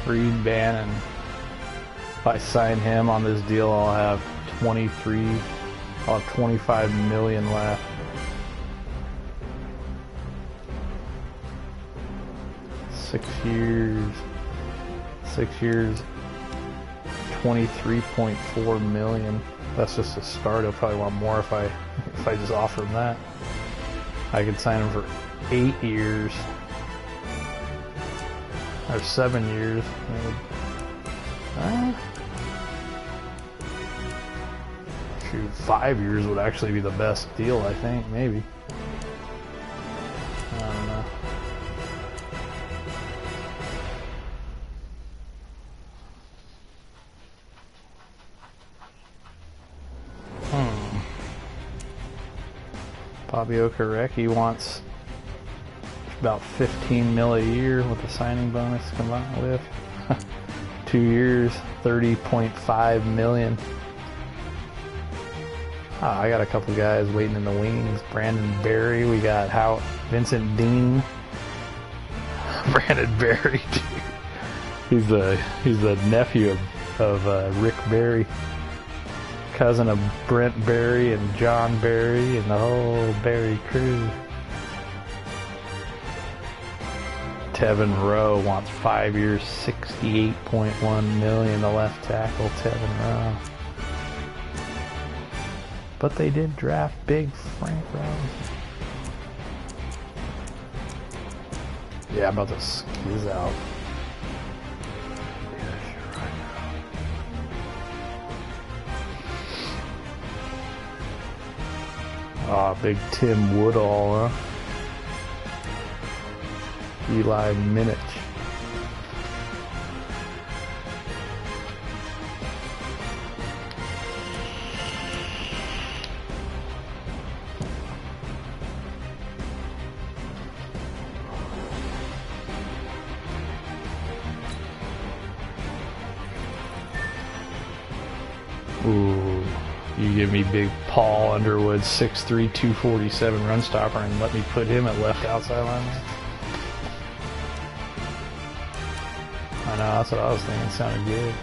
Freed Bannon. If I sign him on this deal, I'll have 25 million left. Six years, 23.4 million. That's just a start. He'll probably want more if I just offer him that. I could sign him for 8 years or 7 years. Shoot, 5 years would actually be the best deal, I think. Maybe. I don't know. Fabio Carecchi wants about 15 mil a year with the signing bonus combined with 2 years, 30.5 million. Oh, I got a couple guys waiting in the wings. Brandon Berry, we got Vincent Dean. Brandon Berry, dude. He's the nephew of Rick Berry. Cousin of Brent Berry and John Berry and the whole Berry crew. Tevin Rowe wants 5 years, 68.1 million. The left tackle, Tevin Rowe. But they did draft big Frank Robinson. Yeah, I'm about to skizz out. Ah, big Tim Woodall, huh? Eli Minich. Ooh, you give me big Paul Underwood, 6'3", 247 run stopper, and let me put him at left outside lineman. I know, that's what I was thinking. Sounded good.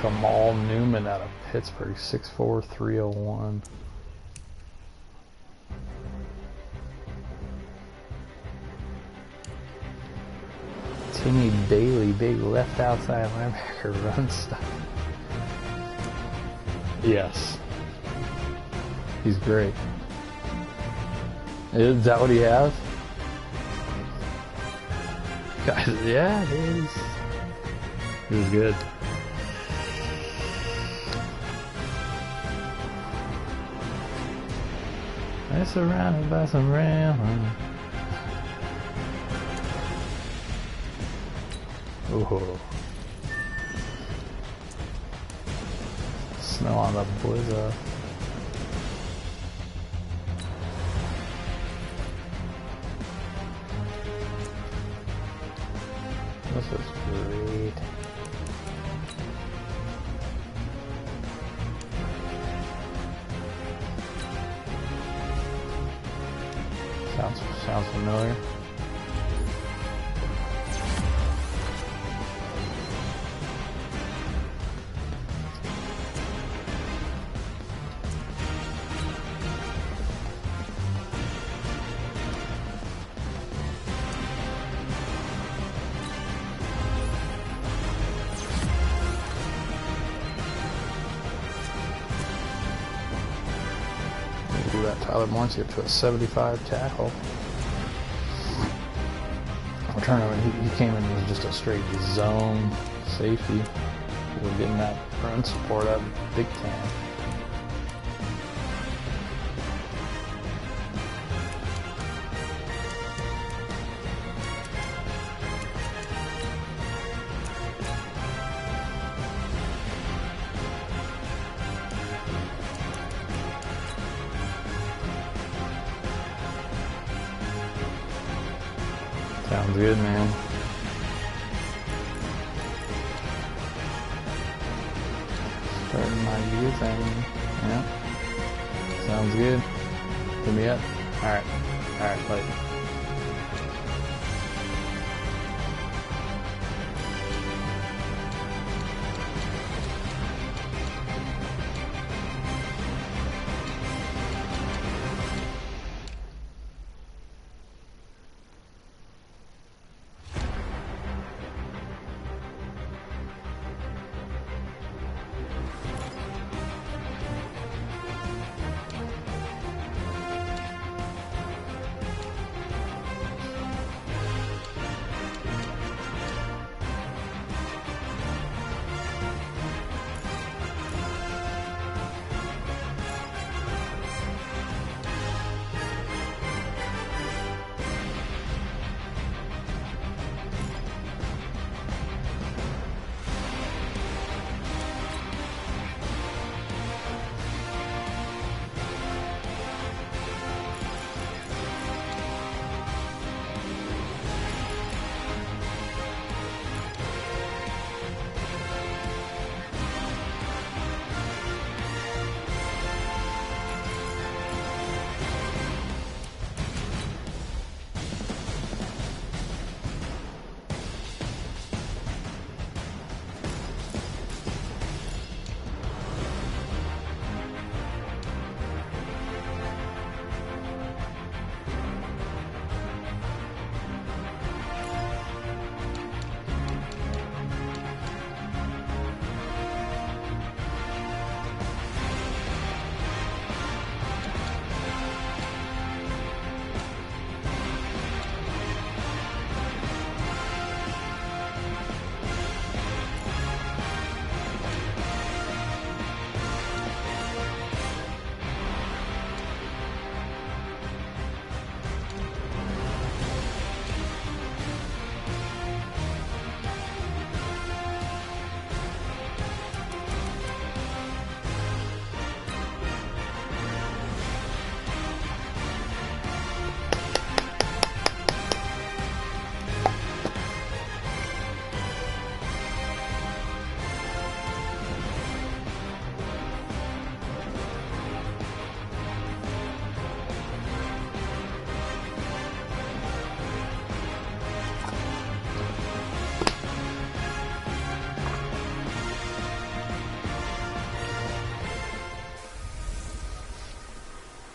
Kamal Newman out of Pittsburgh, 6'4", 301. Timmy Bailey, big left outside linebacker, run stop. Yes. He's great. Is that what he has? Guys, yeah, he was good. They're surrounded by some ram. Ooh. Snow on the blizzard. This is great. Sounds familiar. Do that Tyler Morrissey up to a 75 tackle. Tournament, he came in as just a straight zone safety. We're getting that run support up big time. Sounds good, man. Starting my using. Yeah. Sounds good. Hit me up. Alright. Alright, later.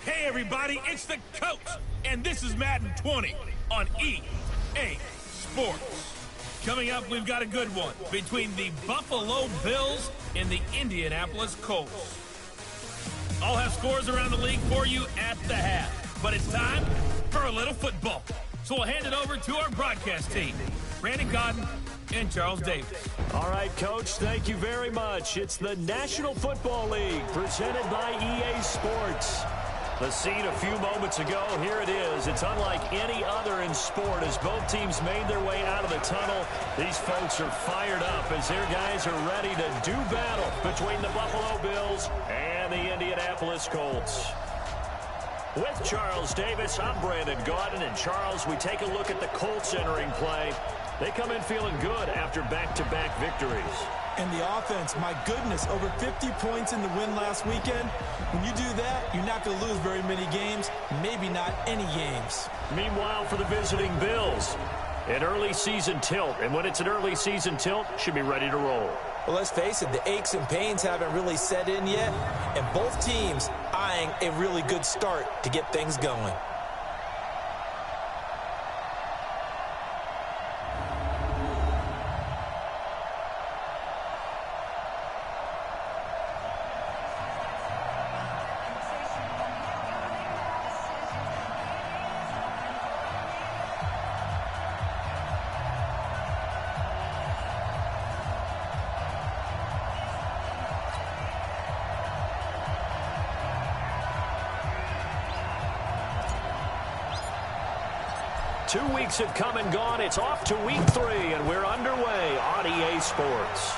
Hey everybody, it's the COLTS, and this is Madden 20 on EA Sports. Coming up, we've got a good one between the Buffalo Bills and the Indianapolis Colts. I'll have scores around the league for you at the half, but it's time for a little football. So we'll hand it over to our broadcast team, Brandon Godden and Charles Davis. All right, Coach, thank you very much. It's the National Football League presented by EA Sports. The scene a few moments ago, here it is. It's unlike any other in sport as both teams made their way out of the tunnel. These folks are fired up as their guys are ready to do battle between the Buffalo Bills and the Indianapolis Colts. With Charles Davis, I'm Brandon Godden. And Charles, we take a look at the Colts entering play. They come in feeling good after back-to-back victories. And the offense, my goodness, over 50 points in the win last weekend. When you do that, you're not going to lose very many games, maybe not any games. Meanwhile, for the visiting Bills, an early season tilt. And when it's an early season tilt, should be ready to roll. Well, let's face it, the aches and pains haven't really set in yet. And both teams eyeing a really good start to get things going. Two weeks have come and gone. It's off to week 3, and we're underway on EA Sports.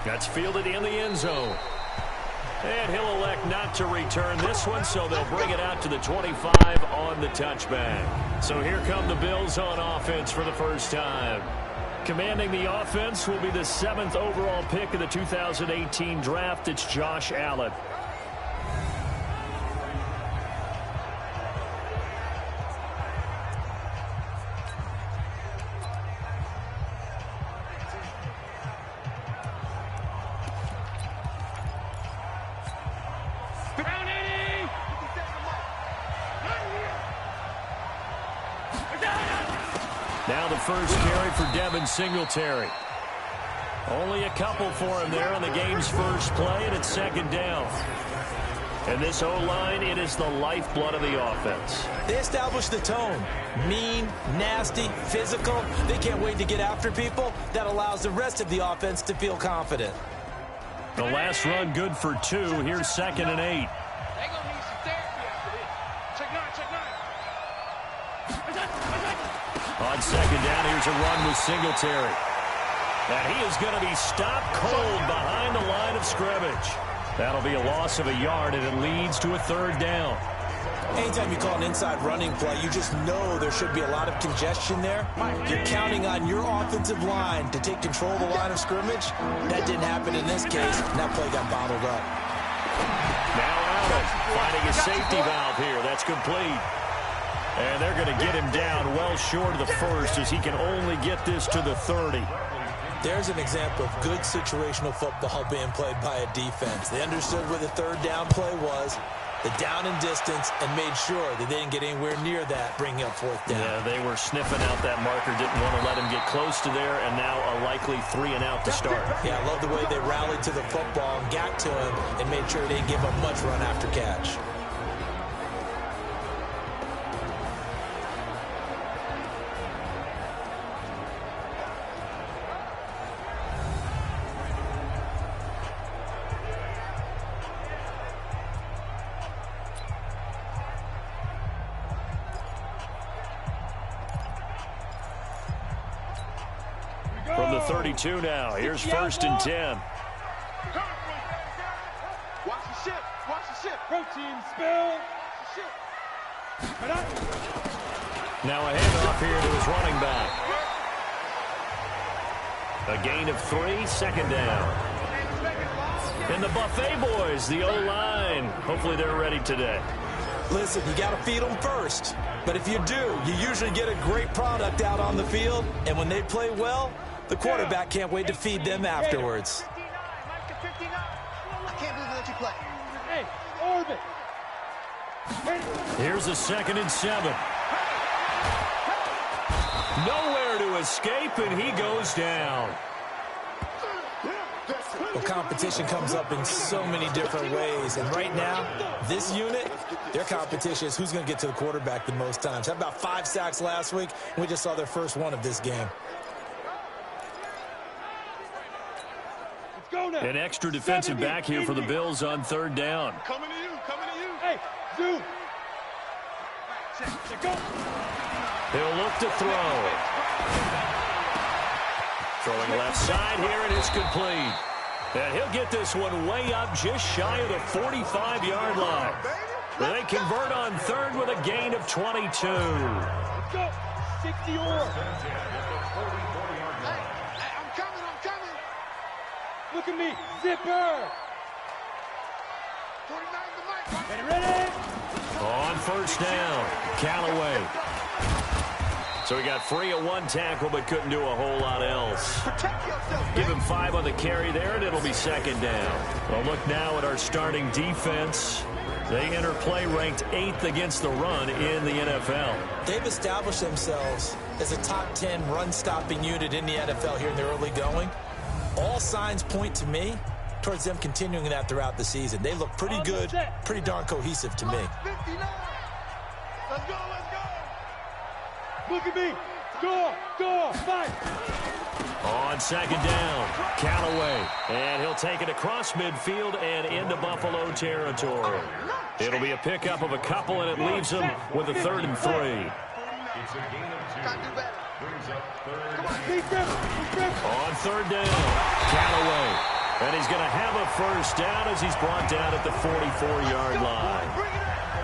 That's fielded in the end zone. And he'll elect not to return this one, so they'll bring it out to the 25 on the touchback. So here come the Bills on offense for the first time. Commanding the offense will be the 7th overall pick of the 2018 draft. It's Josh Allen. Now the first carry for Devin Singletary. Only a couple for him there on the game's first play, and it's 2nd down. And this O-line, it is the lifeblood of the offense. They established the tone. Mean, nasty, physical. They can't wait to get after people. That allows the rest of the offense to feel confident. The last run good for 2. Here's 2nd and 8. On 2nd down, here's a run with Singletary. And he is going to be stopped cold behind the line of scrimmage. That'll be a loss of a yard, and it leads to a 3rd down. Anytime you call an inside running play, you just know there should be a lot of congestion there. You're counting on your offensive line to take control of the line of scrimmage. That didn't happen in this case, and that play got bottled up. Now Allen finding a safety valve here. That's complete. And they're going to get him down well short of the 1st as he can only get this to the 30. There's an example of good situational football being played by a defense. They understood where the 3rd down play was, the down and distance, and made sure that they didn't get anywhere near that, bringing up 4th down. Yeah, they were sniffing out that marker, didn't want to let him get close to there, and now a likely 3 and out to start. Yeah, I love the way they rallied to the football and got to him and made sure they didn't give up much run after catch. From the 32 now, here's 1st and 10. Watch the ship. Watch the ship. Protein spill. Now a handoff here to his running back. A gain of 3, 2nd down. And the Buffet boys, the O-line, hopefully they're ready today. Listen, you got to feed them first. But if you do, you usually get a great product out on the field. And when they play well, the quarterback can't wait to feed them afterwards. I can't believe they let you play. Hey, orbit. Here's a 2nd and 7. Nowhere to escape, and he goes down. Well, competition comes up in so many different ways. And right now, this unit, their competition is who's going to get to the quarterback the most times. Had about 5 sacks last week, and we just saw their first one of this game. Let's go now. An extra defensive back here for the Bills on 3rd down. Coming to you. Coming to you. Hey, zoom. Check, go. He'll look to throw. Throwing left side here, and it's complete. And he'll get this one way up just shy of the 45-yard line. They convert on 3rd with a gain of 22. Let's go. 60 or. Hey, I'm coming. I'm coming. Look at me. Zipper. 49 the mic. Ready? On 1st down, Callaway. So he got free of 1 tackle, but couldn't do a whole lot else. Protect yourself, Give him 5 on the carry there, and it'll be 2nd down. Well, look now at our starting defense. They enter play ranked 8th against the run in the NFL. They've established themselves as a top 10 run-stopping unit in the NFL here in the early going. All signs point to me towards them continuing that throughout the season. They look pretty good, pretty darn cohesive to me. 59. Let's go. Look at me. Go, fight. On 2nd down, Callaway. And he'll take it across midfield and into Buffalo territory. It'll be a pickup of a couple, and it leaves them with a 3rd and 3. Can't do better. Defense. On 3rd down, Callaway. And he's going to have a first down as he's brought down at the 44-yard line.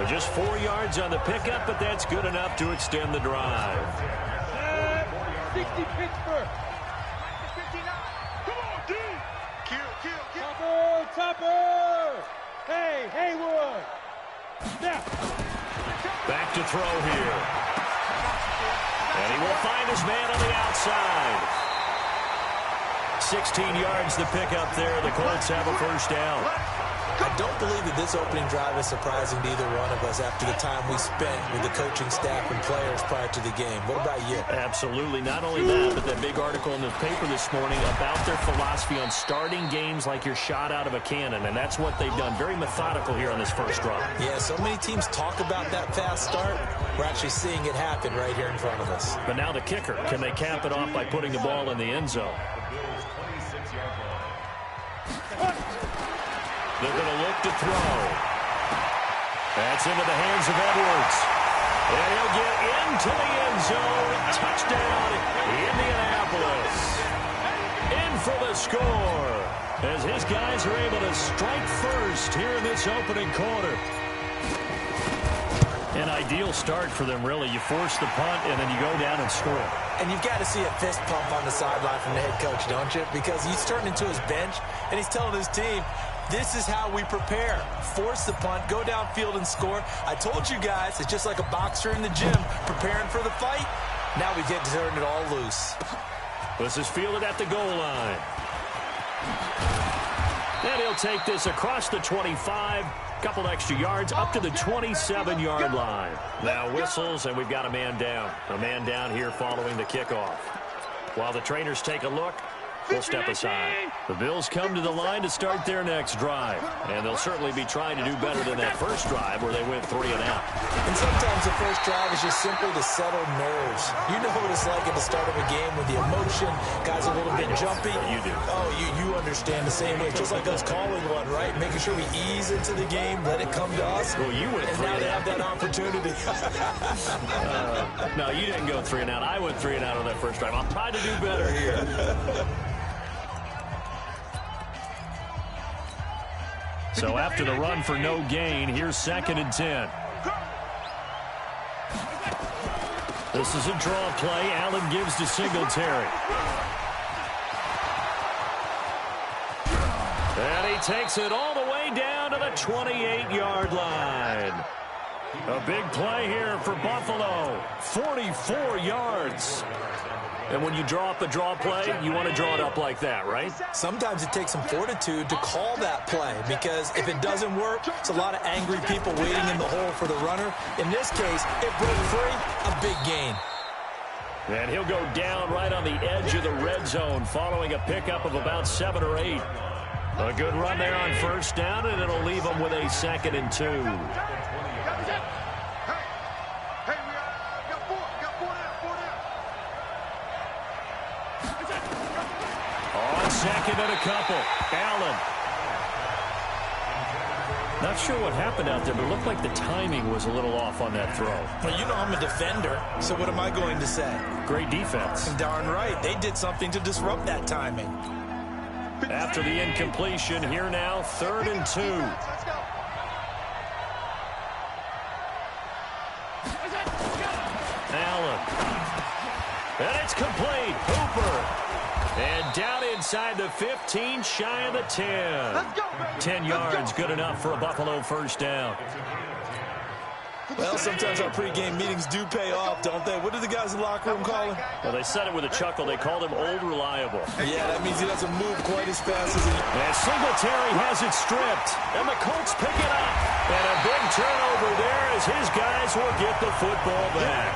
Just 4 yards on the pickup, but that's good enough to extend the drive. 60 Pittsburgh. Come on, D. Kill. Topper. Hey, Haywood. Now. Back to throw here. And he will find his man on the outside. 16 yards to pick up there. The Colts have a first down. I don't believe that this opening drive is surprising to either one of us after the time we spent with the coaching staff and players prior to the game. What about you? Absolutely. Not only that, but that big article in the paper this morning about their philosophy on starting games like you're shot out of a cannon, and that's what they've done. Very methodical here on this first drive. Yeah, so many teams talk about that fast start. We're actually seeing it happen right here in front of us. But now the kicker. Can they cap it off by putting the ball in the end zone? They're going to look to throw. That's into the hands of Edwards. And he'll get into the end zone. Touchdown, Indianapolis. In for the score as his guys are able to strike first here in this opening quarter. An ideal start for them, really. You force the punt, and then you go down and score. And you've got to see a fist pump on the sideline from the head coach, don't you? Because he's turned into his bench, and he's telling his team, this is how we prepare. Force the punt, go downfield and score. I told you guys, it's just like a boxer in the gym preparing for the fight. Now we get to turn it all loose. This is fielded at the goal line. And he'll take this across the 25. Couple extra yards up to the 27-yard line. Now whistles, and we've got a man down. A man down here following the kickoff. While the trainers take a look, we'll step aside. The Bills come to the line to start their next drive. And they'll certainly be trying to do better than that first drive where they went 3 and out. And sometimes the first drive is just simply to settle nerves. You know what it's like at the start of a game with the emotion. Guys a little bit jumpy. You do. Oh, you understand the same way. Just like us calling one, right? Making sure we ease into the game, let it come to us. Well, you went and 3 now and they out. have that opportunity. No, you didn't go 3 and out. I went 3 and out on that first drive. I'll try to do better here. So after the run for no gain, here's 2nd and 10. This is a draw play. Allen gives to Singletary. And he takes it all the way down to the 28-yard line. A big play here for Buffalo. 44 yards. And when you draw up a draw play, you want to draw it up like that, right? Sometimes it takes some fortitude to call that play because if it doesn't work, it's a lot of angry people waiting in the hole for the runner. In this case, it broke free, a big gain. And he'll go down right on the edge of the red zone following a pickup of about 7 or 8. A good run there on first down, and it'll leave them with a 2nd and 2. On 2nd and a couple, Allen. Not sure what happened out there, but it looked like the timing was a little off on that throw. Well, you know I'm a defender, so what am I going to say? Great defense. Darn right. They did something to disrupt that timing. After the incompletion, here now, 3rd and 2. Allen. And it's complete. Hooper. And down inside the 15, shy of the 10. 10 yards, good enough for a Buffalo first down. Well, sometimes our pregame meetings do pay off, don't they? What do the guys in the locker room call him? Well, they said it with a chuckle. They called him Old Reliable. Yeah, that means he doesn't move quite as fast as he... And Singletary has it stripped. And the Colts pick it up. And a big turnover there as his guys will get the football back.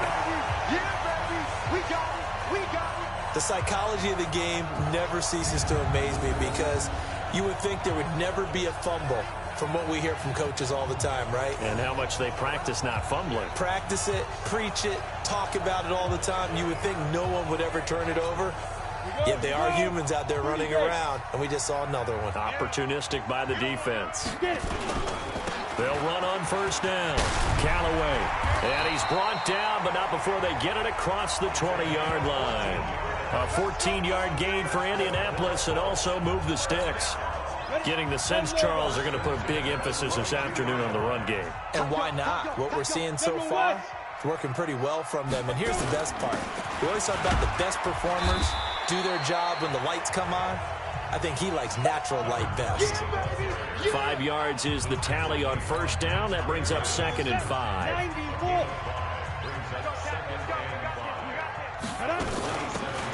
Yeah, baby. We got it. We got it. The psychology of the game never ceases to amaze me because you would think there would never be a fumble from what we hear from coaches all the time, right? And how much they practice not fumbling. Practice it, preach it, talk about it all the time. You would think no one would ever turn it over. Yet they are humans out there running around, and we just saw another one. Opportunistic by the defense. They'll run on first down. Callaway. And he's brought down, but not before they get it across the 20-yard line. A 14-yard gain for Indianapolis and also move the sticks. Getting the sense, Charles, are going to put a big emphasis this afternoon on the run game. And why not? What we're seeing so far is working pretty well from them. And here's the best part. We always talk about the best performers do their job when the lights come on. I think he likes natural light best. 5 yards is the tally on first down. That brings up 2nd and 5.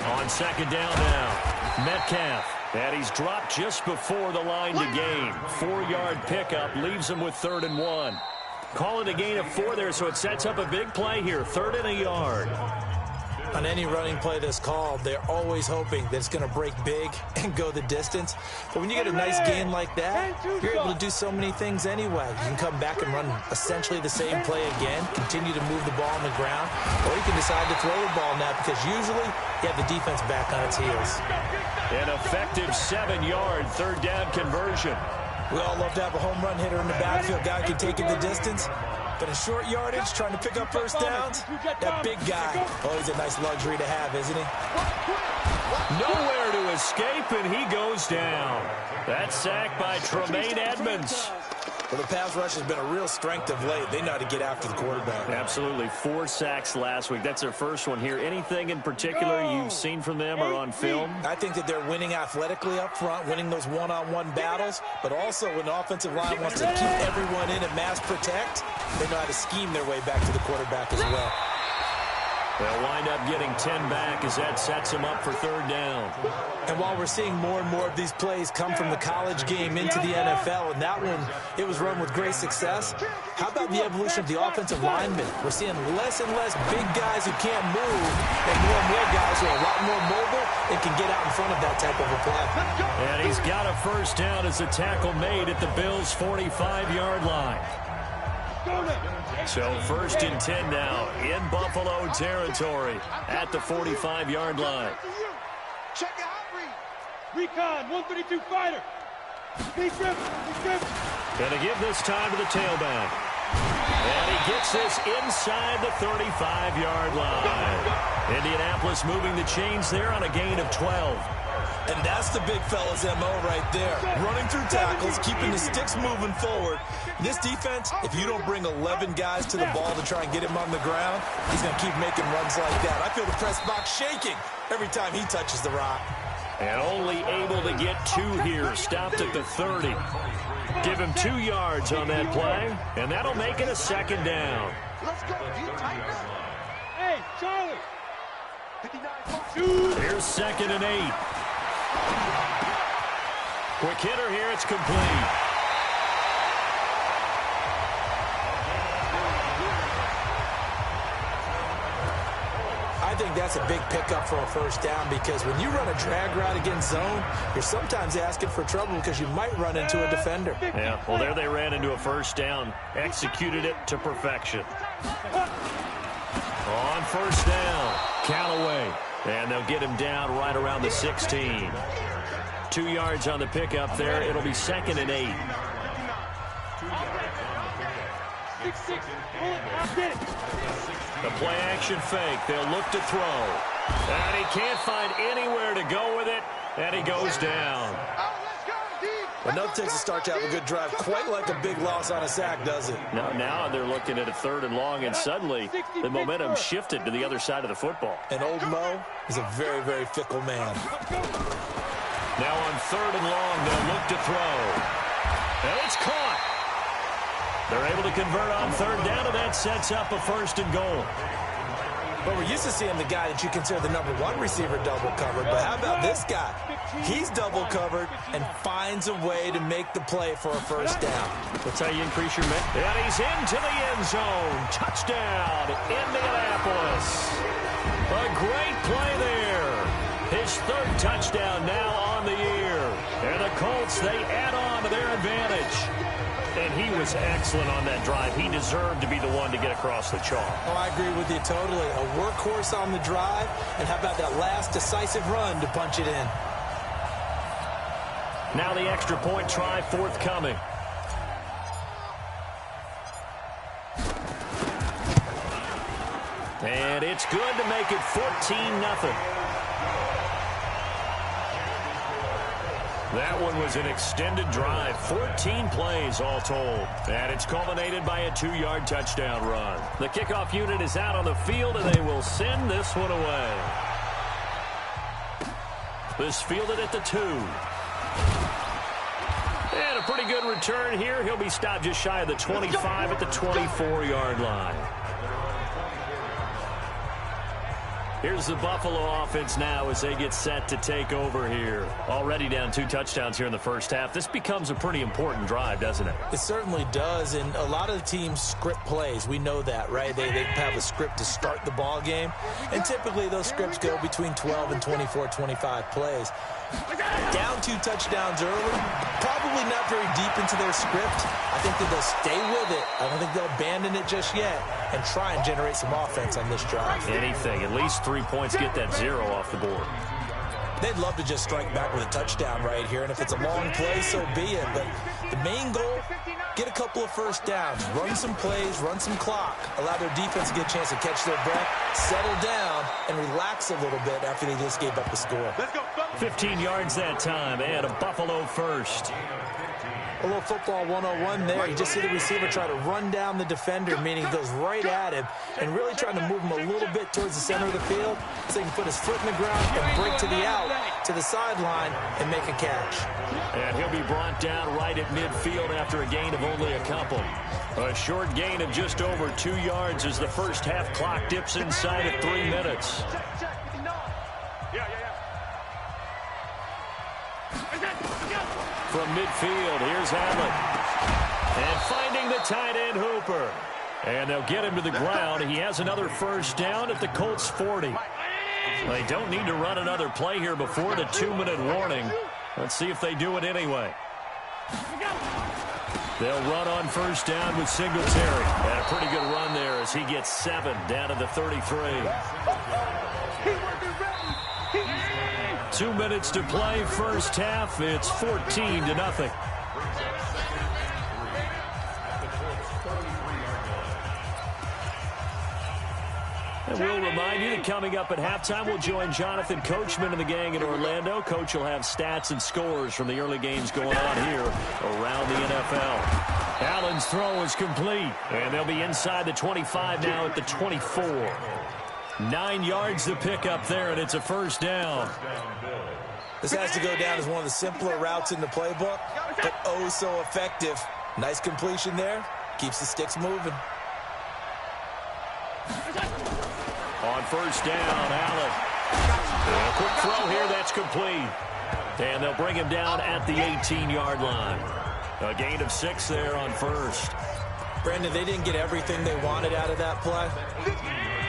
On 2nd down now, Metcalf. And he's dropped just before the line to gain. 4-yard pickup leaves him with 3rd and 1. Call it a gain of 4 there, so it sets up a big play here. 3rd and a yard. On any running play that's called, they're always hoping that it's going to break big and go the distance. But when you get a nice gain like that, you're able to do so many things anyway. You can come back and run essentially the same play again, continue to move the ball on the ground, or you can decide to throw the ball now because usually you have the defense back on its heels. An effective 7-yard 3rd down conversion. We all love to have a home run hitter in the backfield. Guy can take it the distance. But in short yardage, trying to pick up first downs, that big guy, oh, he's a nice luxury to have, isn't he? Nowhere to escape, and he goes down. That's sacked by Tremaine Edmonds. Well, the pass rush has been a real strength of late. They know how to get after the quarterback. Absolutely. 4 sacks last week. That's their first one here. Anything in particular you've seen from them or on film? I think that they're winning athletically up front, winning those one-on-one battles, but also when the offensive line wants to keep everyone in and mass protect, they know how to scheme their way back to the quarterback as well. They'll wind up getting 10 back as that sets them up for 3rd down. And while we're seeing more and more of these plays come from the college game into the NFL, and that one, it was run with great success, how about the evolution of the offensive linemen? We're seeing less and less big guys who can't move and more guys who are a lot more mobile and can get out in front of that type of a play. And he's got a first down as the tackle made at the Bills' 45-yard line. So 1st and 10 now in Buffalo territory at the 45-yard line. Check it out, Recon, 132 fighter. Big grip. Gonna give this time to the tailback. And he gets this inside the 35-yard line. Indianapolis moving the chains there on a gain of 12. And that's the big fella's MO right there. Running through tackles, keeping the sticks moving forward. This defense, if you don't bring 11 guys to the ball to try and get him on the ground, he's going to keep making runs like that. I feel the press box shaking every time he touches the rock. And only able to get 2 here. Stopped at the 30. Give him 2 yards on that play, and that'll make it a 2nd down. Let's go. Hey, Charlie. Here's 2nd and 8. Quick hitter here, it's complete. I think that's a big pickup for a first down because when you run a drag route against zone, you're sometimes asking for trouble because you might run into a defender. Yeah, well, there they ran into a first down, executed it to perfection. On first down, Callaway. And they'll get him down right around the 16. 2 yards on the pickup there. It'll be 2nd and 8. The play action fake. They'll look to throw. And he can't find anywhere to go with it. And he goes down. Enough takes to start to have a good drive. Quite like a big loss on a sack, does it? Now they're looking at a 3rd and long, and suddenly the momentum shifted to the other side of the football. And old Mo is a very, very fickle man. Now on 3rd and long, they'll look to throw. And it's caught. They're able to convert on 3rd down, and that sets up a 1st and goal. But we're used to seeing the guy that you consider the number 1 receiver double covered. But how about this guy? He's double covered and finds a way to make the play for a first down. That's how you increase your man. And he's into the end zone. Touchdown, Indianapolis. A great play there. His 3rd touchdown now on the year. And the Colts, they add on to their advantage. And he was excellent on that drive. He deserved to be the one to get across the chalk. Oh, I agree with you totally. A workhorse on the drive. And how about that last decisive run to punch it in? Now the extra point try forthcoming. And it's good to make it 14-0. That one was an extended drive, 14 plays all told. And it's culminated by a 2-yard touchdown run. The kickoff unit is out on the field, and they will send this one away. This fielded at the 2. And a pretty good return here. He'll be stopped just shy of the 25 at the 24-yard line. Here's the Buffalo offense now as they get set to take over here. Already down 2 touchdowns here in the first half. This becomes a pretty important drive, doesn't it? It certainly does, and a lot of the teams script plays. We know that, right? They have a script to start the ball game, and typically those scripts go between 12 and 24, 25 plays. Down 2 touchdowns early, probably not very deep into their script. I think that they'll stay with it. I don't think they'll abandon it just yet and try and generate some offense on this drive. Anything, at least 3 points, get that 0 off the board. They'd love to just strike back with a touchdown right here, and if it's a long play, so be it. But the main goal, get a couple of first downs, run some plays, run some clock, allow their defense to get a chance to catch their breath, settle down, and relax a little bit after they just gave up a score. 15 yards that time, and a Buffalo first. A little football 101 there. You just see the receiver try to run down the defender, meaning he goes right at him, and really trying to move him a little bit towards the center of the field so he can put his foot in the ground and break to the out, to the sideline, and make a catch. And he'll be brought down right at midfield after a gain of only a couple. A short gain of just over 2 yards as the first half clock dips inside at 3 minutes. From midfield, here's Allen. And finding the tight end, Hooper. And they'll get him to the ground. He has another first down at the Colts 40. They don't need to run another play here before the 2-minute warning. Let's see if they do it anyway. They'll run on first down with Singletary. And a pretty good run there as he gets 7 down to the 33. 2 minutes to play, first half. It's 14-0. And we'll remind you that coming up at halftime, we'll join Jonathan Coachman and the gang in Orlando. Coach will have stats and scores from the early games going on here around the NFL. Allen's throw is complete, and they'll be inside the 25 now at the 24. 9 yards to pick up there, and it's a first down. This has to go down as one of the simpler routes in the playbook, but oh so effective. Nice completion there. Keeps the sticks moving. On first down, Allen. A quick throw here, that's complete. And they'll bring him down at the 18-yard line. A gain of 6 there on first. Brandon, they didn't get everything they wanted out of that play,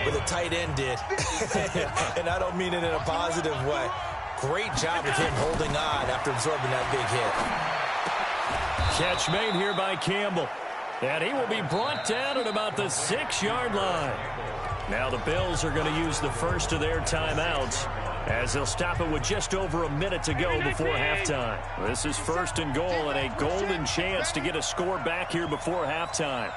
but the tight end did. And I don't mean it in a positive way. Great job of him holding on after absorbing that big hit. Catch made here by Campbell. And he will be brought down at about the 6-yard line. Now the Bills are going to use the first of their timeouts as they'll stop it with just over a minute to go before halftime. This is first and goal and a golden chance to get a score back here before halftime.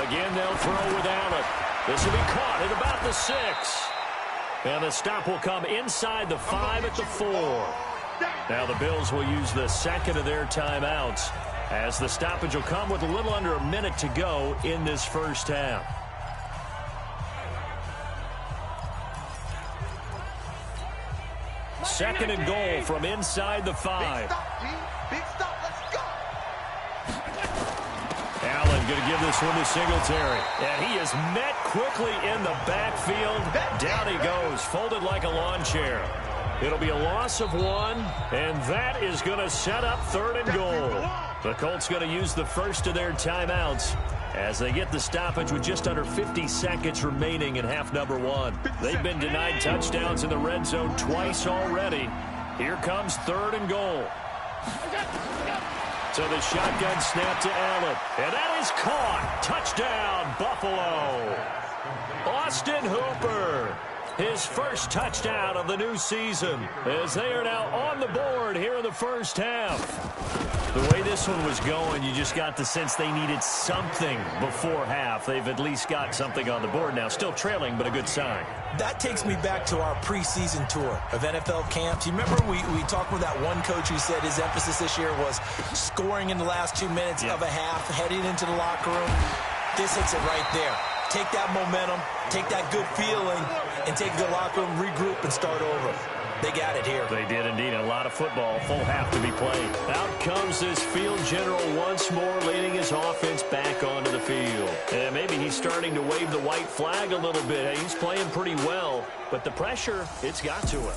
Again, they'll throw with Allen. This will be caught at about the 6. And the stop will come inside the 5 at the 4. Now the Bills will use the second of their timeouts as the stoppage will come with a little under a minute to go in this first half. Second and goal from inside the 5. Big stop, let's go. Allen going to give this one to Singletary. And he is met quickly in the backfield. Down he goes, folded like a lawn chair. It'll be a loss of 1, and that is going to set up third and goal. The Colts going to use the first of their timeouts as they get the stoppage with just under 50 seconds remaining in half number 1. They've been denied touchdowns in the red zone twice already. Here comes third and goal. So the shotgun snap to Allen, and that is caught. Touchdown, Buffalo. Austin Hooper. his first touchdown of the new season, as they are now on the board here in the first half. The way this one was going, you just got the sense they needed something before half. They've at least got something on the board now. Still trailing, but a good sign. That takes me back to our preseason tour of NFL camps. You remember we talked with that one coach who said his emphasis this year was scoring in the last 2 minutes of a half, heading into the locker room. This hits it right there. Take that momentum, take that good feeling, and take the locker room, regroup, and start over. They got it here. They did indeed. A lot of football, full half to be played. Out comes this field general once more, leading his offense back onto the field. And maybe he's starting to wave the white flag a little bit. He's playing pretty well, but the pressure, it's got to him.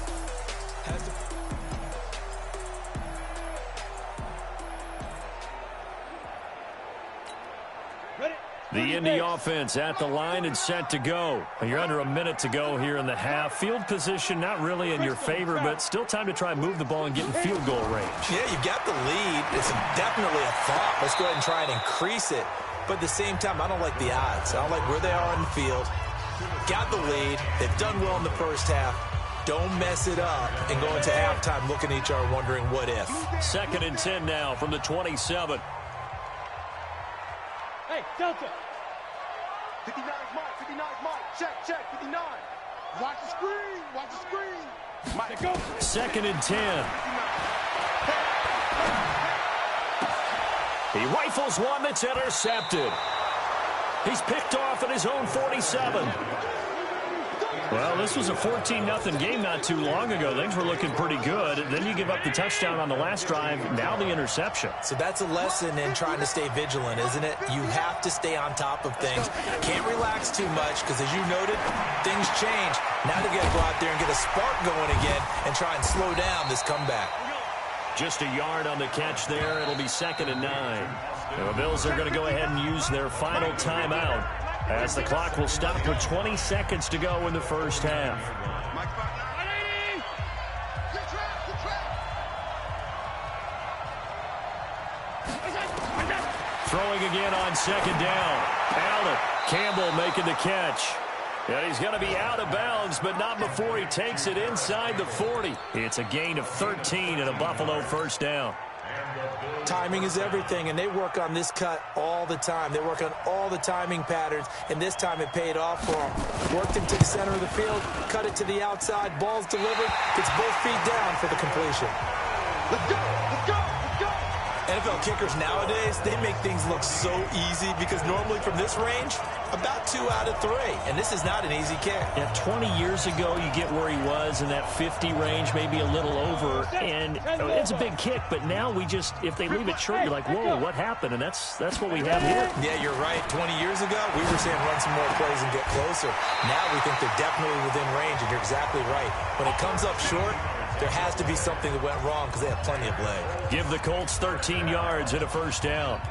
The Indy offense at the line and set to go. You're under a minute to go here in the half. Field position not really in your favor, but still time to try and move the ball and get in field goal range. Yeah, you got the lead. It's definitely a thought. Let's go ahead and try and increase it. But at the same time, I don't like the odds. I don't like where they are on the field. Got the lead. They've done well in the first half. Don't mess it up and go into halftime looking at each other wondering what if. 2nd and 10 now from the 27. Hey, Delta. 59 is Mike, 59 is Mike. Check, 59. Watch the screen, watch the screen. Mike, go. 2nd and 10. He rifles one that's intercepted. He's picked off at his own 47. Well, this was a 14-0 game not too long ago. Things were looking pretty good. Then you give up the touchdown on the last drive. Now the interception. So that's a lesson in trying to stay vigilant, isn't it? You have to stay on top of things. Can't relax too much because, as you noted, things change. Now they got to go out there and get a spark going again and try and slow down this comeback. Just a yard on the catch there. It'll be 2nd and 9. And the Bills are going to go ahead and use their final timeout, as the clock will stop with 20 seconds to go in the first half. Throwing again on 2nd down. Allen, Campbell making the catch. And he's going to be out of bounds, but not before he takes it inside the 40. It's a gain of 13 and a Buffalo first down. Timing is everything, and they work on this cut all the time. They work on all the timing patterns, and this time it paid off for them. Worked into the center of the field, cut it to the outside, ball's delivered, gets both feet down for the completion. Let's go, let's go, let's go. NFL kickers nowadays, they make things look so easy because normally from this range, about 2 out of 3, and this is not an easy kick. Yeah, 20 years ago, you get where he was in that 50 range, maybe a little over, and it's a big kick, but now we just, if they leave it short, you're like, whoa, what happened? And that's what we have here. Yeah, you're right. 20 years ago, we were saying run some more plays and get closer. Now we think they're definitely within range, and you're exactly right. When it comes up short, there has to be something that went wrong because they have plenty of leg. Give the Colts 13 yards and a first down.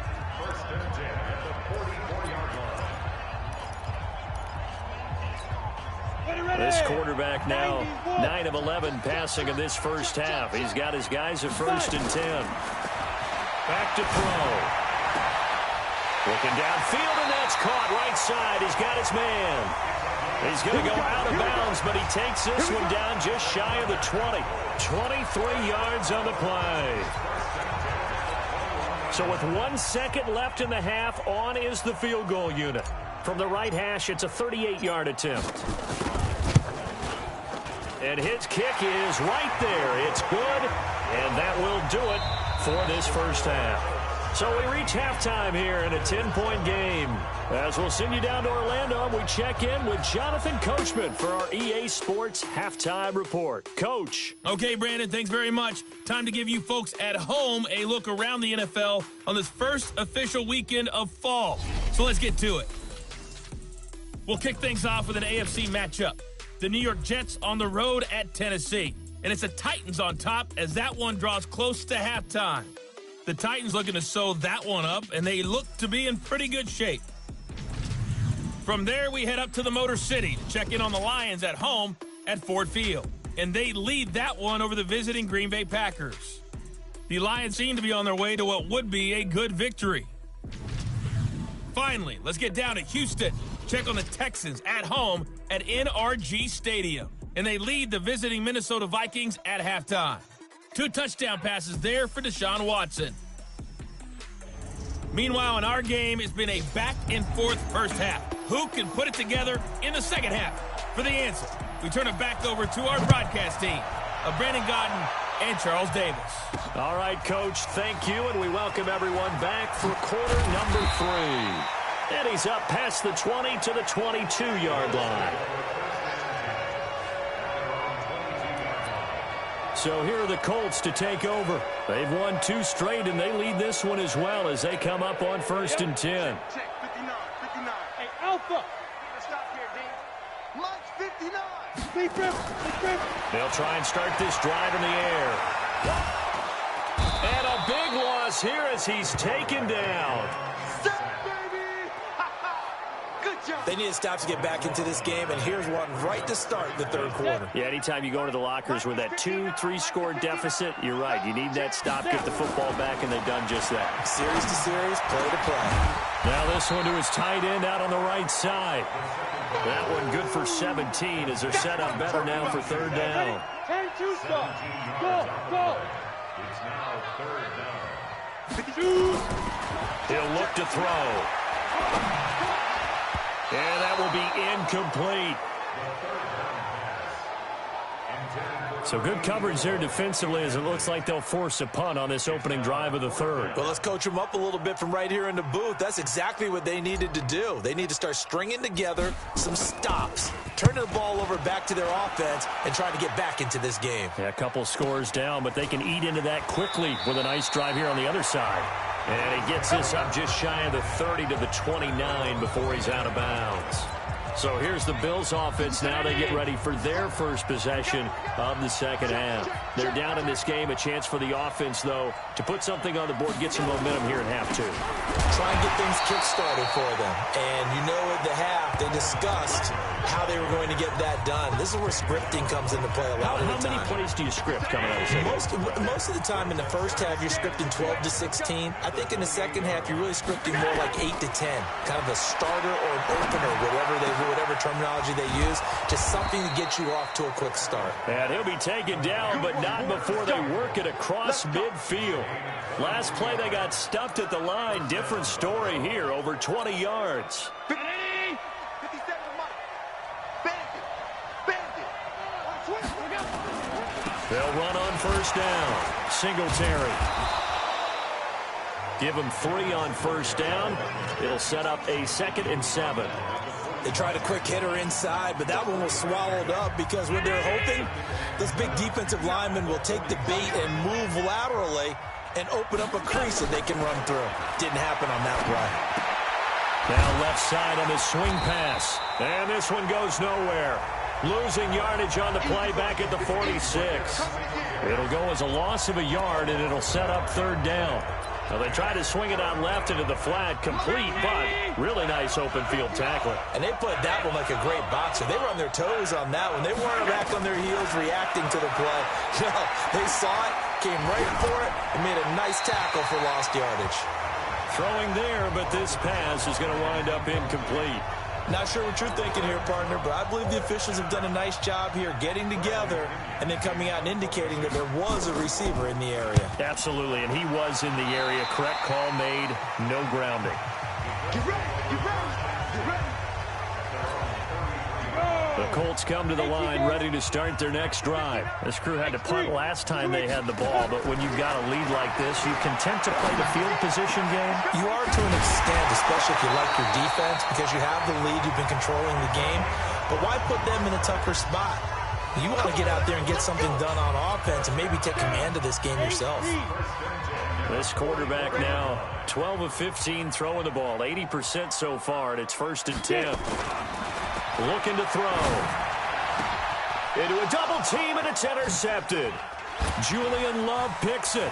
This quarterback now 9 of 11 passing in this first half. He's got his guys at 1st and 10. Back to throw. Looking downfield, and that's caught right side. He's got his man. He's going to go out of bounds, but he takes this one down just shy of the 20. 23 yards on the play. So with 1 second left in the half, on is the field goal unit. From the right hash, it's a 38-yard attempt. And his kick is right there. It's good, and that will do it for this first half. So we reach halftime here in a 10-point game. As we'll send you down to Orlando, we check in with Jonathan Coachman for our EA Sports Halftime Report. Coach. Okay, Brandon, thanks very much. Time to give you folks at home a look around the NFL on this first official weekend of fall. So let's get to it. We'll kick things off with an AFC matchup. The New York Jets on the road at Tennessee. And it's the Titans on top as that one draws close to halftime. The Titans looking to sew that one up, and they look to be in pretty good shape. From there, we head up to the Motor City to check in on the Lions at home at Ford Field. And they lead that one over the visiting Green Bay Packers. The Lions seem to be on their way to what would be a good victory. Finally, let's get down to Houston. check on the Texans at home at NRG Stadium. And they lead the visiting Minnesota Vikings at halftime. 2 touchdown passes there for Deshaun Watson. Meanwhile, in our game, it's been a back-and-forth first half. Who can put it together in the second half? For the answer, we turn it back over to our broadcast team of Brandon Godden and Charles Davis. All right, Coach, thank you, and we welcome everyone back for quarter number 3. And he's up past the 20 to the 22-yard line. So here are the Colts to take over. They've won 2 straight, and they lead this one as well as they come up on 1st and 10. Check, 59, 59. Hey, Alpha. Stop here, D. Mike's 59. Big rip, big rip. They'll try and start this drive in the air. And a big loss here as he's taken down. They need to stop to get back into this game, and here's one right to start the third quarter. Yeah, anytime you go into the lockers with that 2-3 score deficit, you're right. You need that stop, get the football back, and they've done just that. Series to series, play to play. Now this one to his tight end out on the right side. That one good for 17 as they're set up better now for 3rd down. 10-2 stop. Go, go. It's now 3rd down. He'll look to throw. And that will be incomplete. So good coverage there defensively as it looks like they'll force a punt on this opening drive of the 3rd. Well, let's coach them up a little bit from right here in the booth. That's exactly what they needed to do. They need to start stringing together some stops, turning the ball over back to their offense, and trying to get back into this game. Yeah, a couple scores down, but they can eat into that quickly with a nice drive here on the other side. And he gets this up just shy of the 30 to the 29 before he's out of bounds. So here's the Bills offense now. They get ready for their first possession of the second half. They're down in this game. A chance for the offense, though, to put something on the board, get some momentum here in half 2. Try and get things kick-started for them. And you know at the half, they discussed how they were going to get that done. This is where scripting comes into play a lot of the time. How many plays do you script coming out of the second? Most of the time in the first half, you're scripting 12 to 16. I think in the second half, you're really scripting more like 8 to 10. Kind of a starter or an opener, whatever terminology they use, just something to get you off to a quick start. And he'll be taken down, but not before they work it across midfield. Last play, they got stuffed at the line. Different story here, over 20 yards. 57 to Mike. Bandit. They'll run on 1st down. Singletary. Give them 3 on 1st down. It'll set up a 2nd and 7. They tried a quick hitter inside, but that one was swallowed up because what they're hoping, those big defensive linemen will take the bait and move laterally and open up a crease that they can run through. Didn't happen on that play. Now left side on the swing pass. And this one goes nowhere. Losing yardage on the play back at the 46. It'll go as a loss of a yard, and it'll set up 3rd down. Now they try to swing it out left into the flat, complete, but really nice open field tackling. And they put that one like a great boxer. They were on their toes on that one. They weren't back on their heels reacting to the play. No, they saw it, came right for it, and made a nice tackle for lost yardage. Throwing there, but this pass is going to wind up incomplete. Not sure what you're thinking here, partner, but I believe the officials have done a nice job here getting together and then coming out and indicating that there was a receiver in the area. Absolutely, and he was in the area. Correct call made, no grounding. Get ready, get ready, get ready. The Colts come to the line ready to start their next drive. This crew had to punt last time they had the ball, but when you've got a lead like this, you content to play the field position game? You are to an extent, especially if you like your defense, because you have the lead, you've been controlling the game. But why put them in a tougher spot? You want to get out there and get something done on offense and maybe take command of this game yourself. This quarterback now, 12 of 15 throwing the ball, 80% so far, and it's 1st and 10. Looking to throw. Into a double team, and it's intercepted. Julian Love picks it.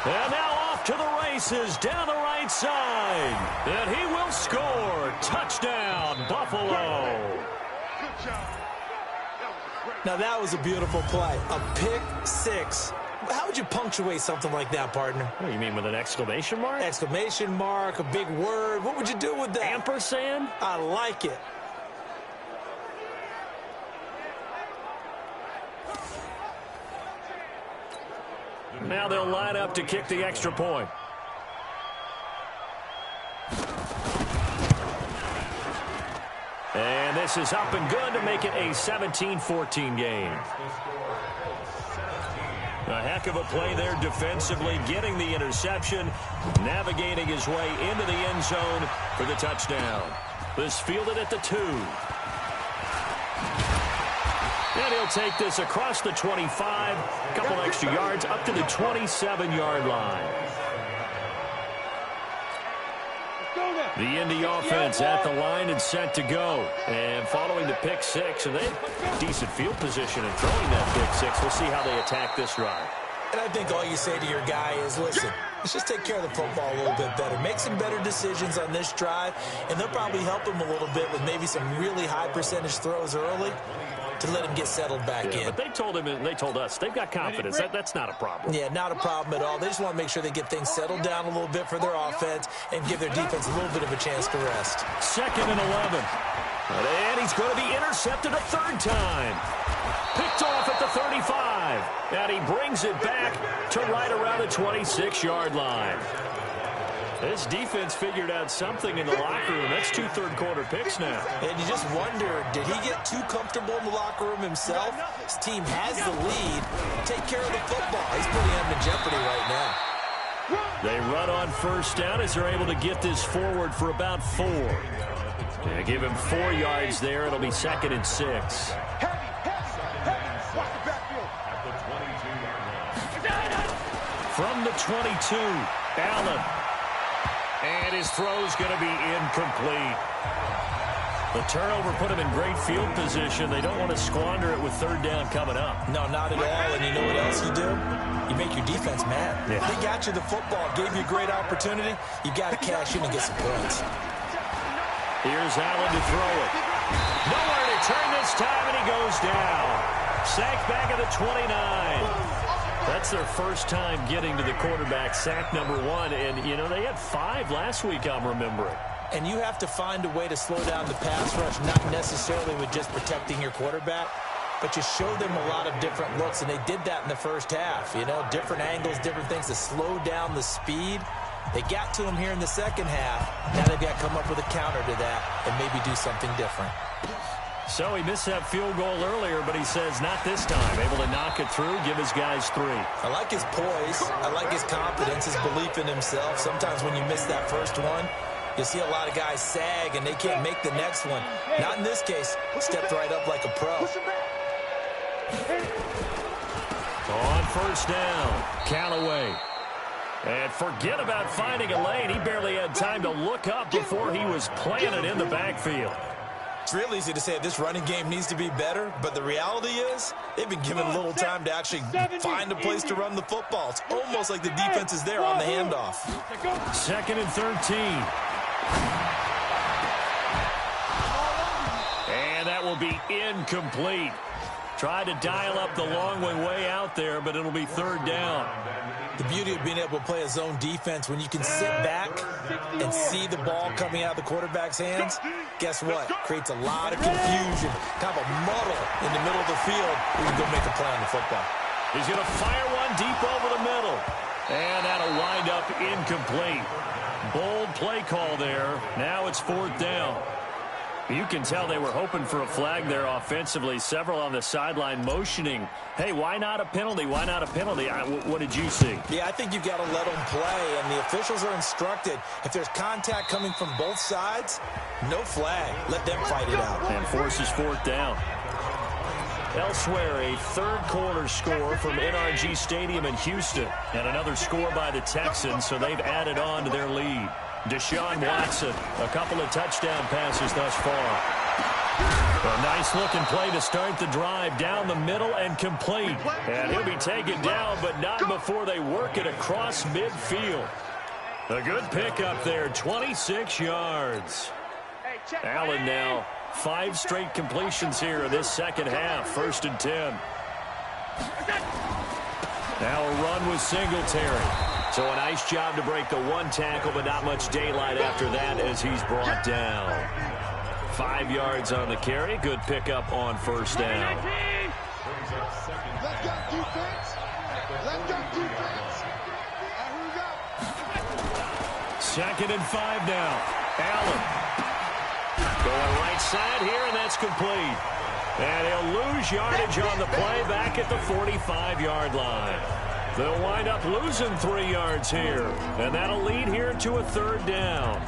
And now off to the races down the right side. And he will score. Touchdown, Buffalo. Good job. Now that was a beautiful play. A pick 6 How would you punctuate something like that, partner? What, you mean with an exclamation mark? Exclamation mark, a big word. What would you do with that? Ampersand? I like it. Now they'll line up to kick the extra point. And this is up and good to make it a 17-14 game. A heck of a play there defensively, getting the interception, navigating his way into the end zone for the touchdown. This fielded at the 2. And he'll take this across the 25, a couple extra yards, up to the 27-yard line. The Indy offense at the line and set to go. And following the pick 6, and they have decent field position in throwing that pick 6. We'll see how they attack this drive. And I think all you say to your guy is, listen, let's just take care of the football a little bit better. Make some better decisions on this drive, and they'll probably help him a little bit with maybe some really high percentage throws early to let him get settled back in. But they told him, and they told us, they've got confidence. That's not a problem. Yeah, not a problem at all. They just want to make sure they get things settled down a little bit for their offense and give their defense a little bit of a chance to rest. 2nd and 11. And he's going to be intercepted a 3rd time. Picked off at the 35. And he brings it back to right around the 26-yard line. This defense figured out something in the locker room. That's 2 third-quarter picks now. And you just wonder, did he get too comfortable in the locker room himself? His team has the lead. Take care of the football. He's putting him in jeopardy right now. They run on 1st down as they're able to get this forward for about 4. Yeah, give him 4 yards there. It'll be 2nd and 6. From the 22, Allen. And his throw's going to be incomplete. The turnover put him in great field position. They don't want to squander it with 3rd down coming up. No, not at all. And you know what else you do? You make your defense mad. Yeah. They got you the football, gave you a great opportunity. You got to cash in and get some points. Here's Allen to throw it. Nowhere to turn this time, and he goes down. Sacked back at the 29. That's their first time getting to the quarterback, sack number 1. And, you know, they had 5 last week, I'm remembering. And you have to find a way to slow down the pass rush, not necessarily with just protecting your quarterback, but you show them a lot of different looks, and they did that in the first half. You know, different angles, different things to slow down the speed. They got to him here in the second half. Now they've got to come up with a counter to that and maybe do something different. So he missed that field goal earlier, but he says not this time. Able to knock it through, give his guys 3. I like his poise. I like his confidence, his belief in himself. Sometimes when you miss that first one, you see a lot of guys sag and they can't make the next one. Not in this case. Stepped right up like a pro. On 1st down, Callaway. And forget about finding a lane. He barely had time to look up before he was planted in the backfield. It's real easy to say this running game needs to be better, but the reality is they've been given little time to actually find a place to run the football. It's almost like the defense is there on the handoff. 2nd and 13. And that will be incomplete. Tried to dial up the long way out there, but it'll be 3rd down. The beauty of being able to play a zone defense, when you can sit back and see the ball coming out of the quarterback's hands, guess what? Creates a lot of confusion, kind of a muddle in the middle of the field. We can go make a play on the football. He's going to fire one deep over the middle. And that'll wind up incomplete. Bold play call there. Now it's 4th down. You can tell they were hoping for a flag there offensively. Several on the sideline motioning, hey, why not a penalty? Why not a penalty? What did you see? Yeah, I think you've got to let them play, and the officials are instructed. If there's contact coming from both sides, no flag. Let them fight it out. And forces 4th down. Elsewhere, a 3rd-quarter score from NRG Stadium in Houston. And another score by the Texans, so they've added on to their lead. Deshaun Watson, a couple of touchdown passes thus far. A nice-looking play to start the drive down the middle and complete. And he'll be taken down, but not before they work it across midfield. A good pickup there, 26 yards. Allen now, 5 straight completions here in this second half, 1st and 10. Now a run with Singletary. So a nice job to break the one tackle, but not much daylight after that as he's brought down. 5 yards on the carry. Good pickup on first down. Let's go, defense. Let's go, defense. And here we go. 2nd and 5 now. Allen. Going right side here, and that's complete. And he'll lose yardage on the play back at the 45-yard line. They'll wind up losing 3 yards here, and that'll lead here to a 3rd down.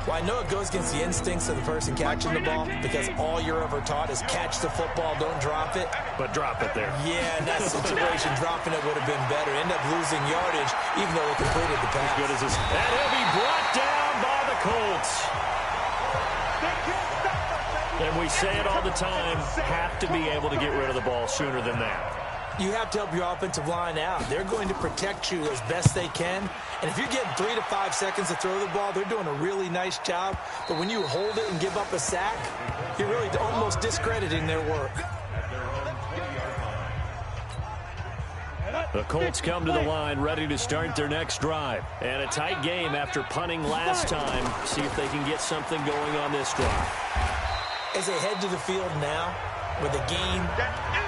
Well, I know it goes against the instincts of the person catching the ball because all you're ever taught is catch the football, don't drop it. But drop it there. Yeah, in that situation, dropping it would have been better. End up losing yardage, even though they completed the pass. As good as this. And he'll be brought down by the Colts. And we say it all the time, have to be able to get rid of the ball sooner than that. You have to help your offensive line out. They're going to protect you as best they can. And if you're getting 3 to 5 seconds to throw the ball, they're doing a really nice job. But when you hold it and give up a sack, you're really almost discrediting their work. The Colts come to the line ready to start their next drive. And a tight game after punting last time. See if they can get something going on this drive. As they head to the field now, with the game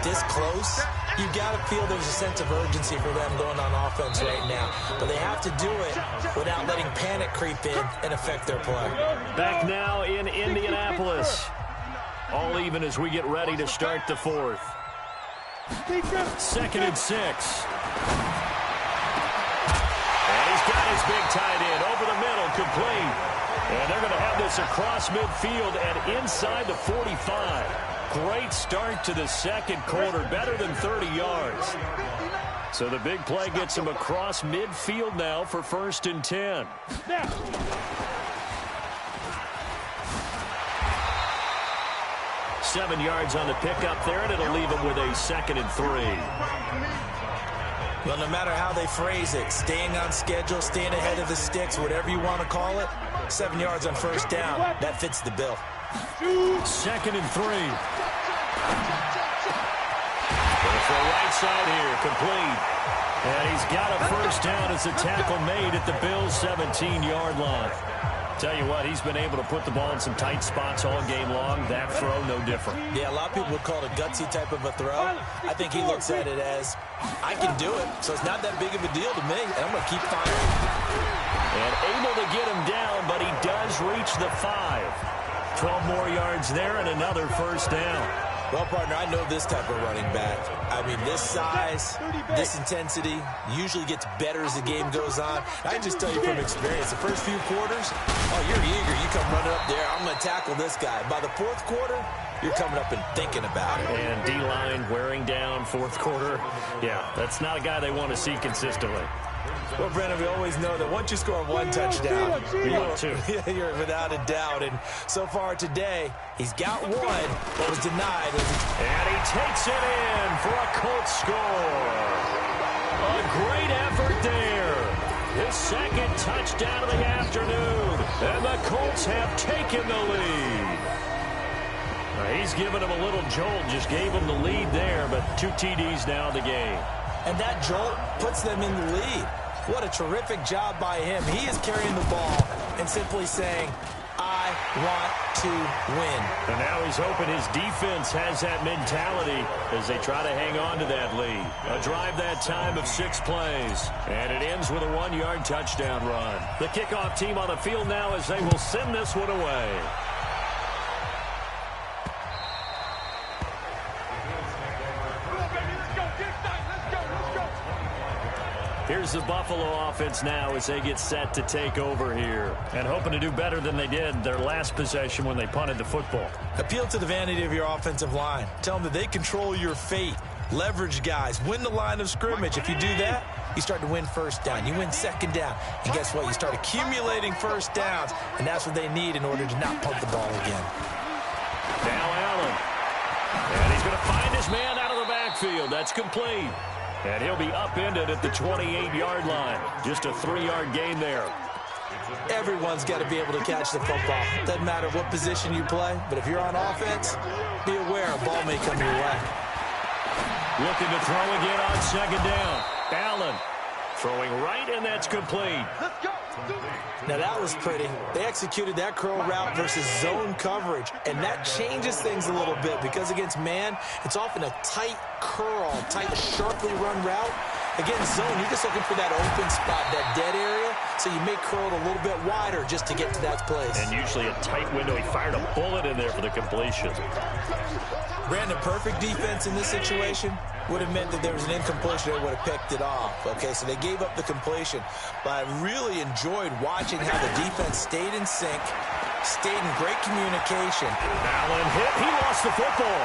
this close, you got to feel there's a sense of urgency for them going on offense right now. But they have to do it without letting panic creep in and affect their play. Back now in Indianapolis. All even as we get ready to start the 4th. 2nd and 6. And he's got his big tight end over the middle, complete. And they're going to have this across midfield and inside the 45. Great start to the 2nd quarter, better than 30 yards. So the big play gets him across midfield now for 1st and 10. 7 yards on the pickup there, and it'll leave him with a 2nd and 3. Well, no matter how they phrase it, staying on schedule, staying ahead of the sticks, whatever you want to call it, 7 yards on 1st down, that fits the bill. 2nd and 3. Goes for the right side here, complete. And he's got a 1st down as a tackle made at the Bills' 17-yard line. Tell you what, he's been able to put the ball in some tight spots all game long. That throw, no different. Yeah, a lot of people would call it a gutsy type of a throw. I think he looks at it as, I can do it, so it's not that big of a deal to me, and I'm going to keep firing. And able to get him down, but he does reach the 5. 12 more yards there and another 1st down. Well, partner, I know this type of running back. I mean, this size, this intensity usually gets better as the game goes on. I can just tell you from experience, the first few quarters, oh, you're eager. You come running up there, I'm going to tackle this guy. By the 4th quarter, you're coming up and thinking about it. And D-line wearing down 4th quarter. Yeah, that's not a guy they want to see consistently. Well, Brandon, we always know that once you score 1 touchdown, you're without a doubt. And so far today, he's got 1, but was denied. And he takes it in for a Colts score. A great effort there. His 2nd touchdown of the afternoon. And the Colts have taken the lead. He's given him a little jolt, just gave him the lead there, but 2 TDs now in the game. And that jolt puts them in the lead. What a terrific job by him. He is carrying the ball and simply saying, I want to win. And now he's hoping his defense has that mentality as they try to hang on to that lead. A drive that time of 6 plays. And it ends with a 1-yard touchdown run. The kickoff team on the field now as they will send this one away. Here's the Buffalo offense now as they get set to take over here. And hoping to do better than they did their last possession when they punted the football. Appeal to the vanity of your offensive line. Tell them that they control your fate. Leverage guys. Win the line of scrimmage. If you do that, you start to win 1st down. You win 2nd down. And guess what? You start accumulating 1st downs. And that's what they need in order to not punt the ball again. Now Allen. And he's going to find his man out of the backfield. That's complete. And he'll be upended at the 28-yard line. Just a 3-yard gain there. Everyone's got to be able to catch the football. Doesn't matter what position you play, but if you're on offense, be aware a ball may come your way. Looking to throw again on 2nd down. Allen throwing right, and that's complete. Let's go. Now that was pretty. They executed that curl route versus zone coverage, and that changes things a little bit because against man, it's often a tight curl, tight, sharply run route. Against zone, you're just looking for that open spot, that dead area, so you may curl it a little bit wider just to get to that place. And usually a tight window. He fired a bullet in there for the completion. Brandon, perfect defense in this situation would have meant that there was an incompletion. They would have picked it off. Okay, so they gave up the completion. But I really enjoyed watching how the defense stayed in sync, stayed in great communication. Allen hit. He lost the football.